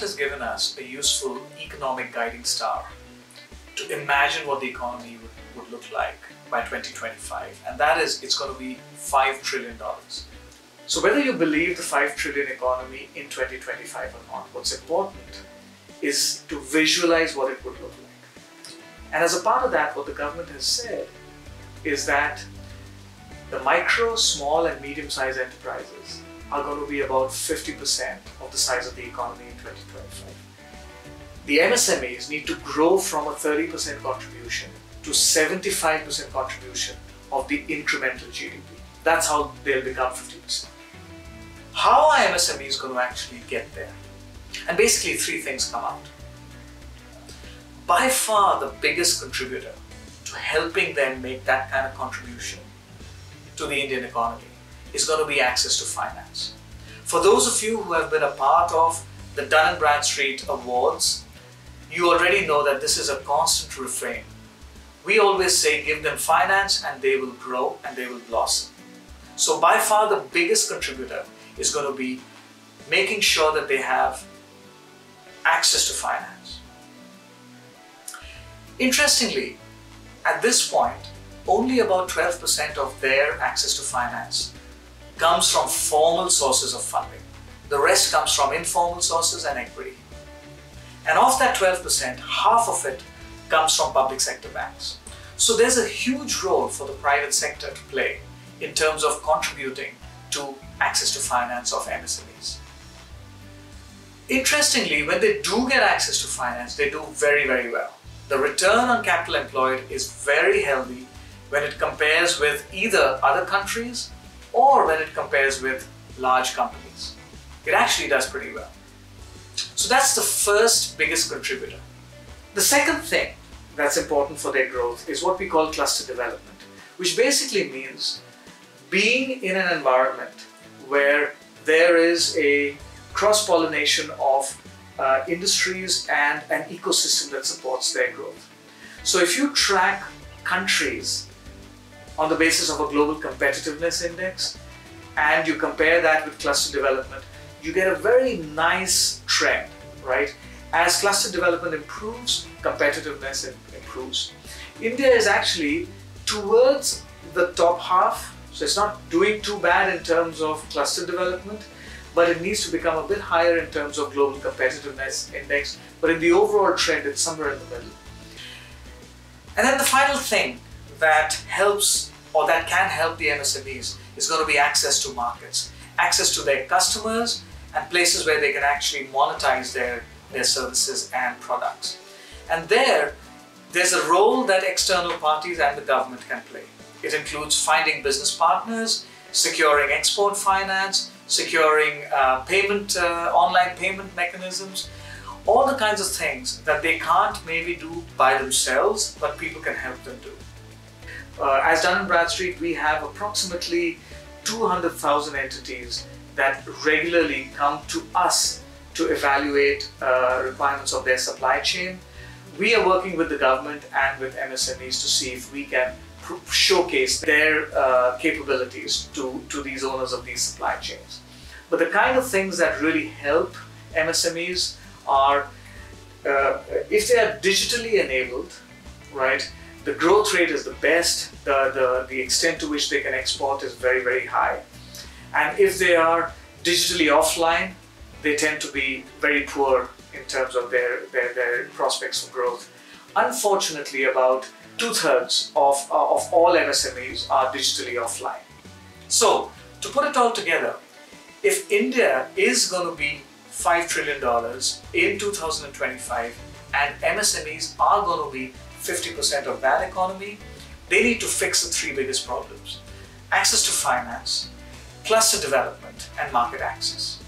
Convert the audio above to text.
has given us a useful economic guiding star to imagine what the economy would look like by 2025, and that is it's going to be $5 trillion. So whether you believe the 5 trillion economy in 2025 or not, what's important is to visualize what it would look like. And as a part of that, what the government has said is that the micro, small and medium-sized enterprises are going to be about 50% of the size of the economy in 2025. The MSMEs need to grow from a 30% contribution to 75% contribution of the incremental GDP. That's how they'll become 50%. How are MSMEs going to actually get there? And basically three things come out. By far the biggest contributor to helping them make that kind of contribution to the Indian economy is going to be access to finance. For those of you who have been a part of the Dun & Bradstreet Awards, you already know that this is a constant refrain. We always say give them finance and they will grow and they will blossom. So by far the biggest contributor is going to be making sure that they have access to finance. Interestingly, at this point, only about 12% of their access to finance comes from formal sources of funding. The rest comes from informal sources and equity. And of that 12%, half of it comes from public sector banks. So there's a huge role for the private sector to play in terms of contributing to access to finance of MSMEs. Interestingly, when they do get access to finance, they do very, very well. The return on capital employed is very healthy when it compares with either other countries or when it compares with large companies. It actually does pretty well. So that's the first biggest contributor. The second thing that's important for their growth is what we call cluster development, which basically means being in an environment where there is a cross-pollination of industries and an ecosystem that supports their growth. So if you track countries on the basis of a global competitiveness index and you compare that with cluster development, you get a very nice trend, right? As cluster development improves, competitiveness improves. India is actually towards the top half, so it's not doing too bad in terms of cluster development, but it needs to become a bit higher in terms of global competitiveness index, but in the overall trend, it's somewhere in the middle. And then the final thing that helps or that can help the MSMEs is going to be access to markets, access to their customers and places where they can actually monetize their services and products. And there's a role that external parties and the government can play. It includes finding business partners, securing export finance, securing online payment mechanisms, all the kinds of things that they can't maybe do by themselves, but people can help them do. As Dun & Bradstreet, we have approximately 200,000 entities that regularly come to us to evaluate requirements of their supply chain. We are working with the government and with MSMEs to see if we can showcase their capabilities to these owners of these supply chains. But the kind of things that really help MSMEs are if they are digitally enabled, right? The growth rate is the best, the extent to which they can export is very, very high. And if they are digitally offline, they tend to be very poor in terms of their prospects for growth. Unfortunately, about 2/3 of all MSMEs are digitally offline. So, to put it all together, if India is going to be $5 trillion in 2025 and MSMEs are going to be 50% of that economy, they need to fix the three biggest problems: access to finance, cluster development, and market access.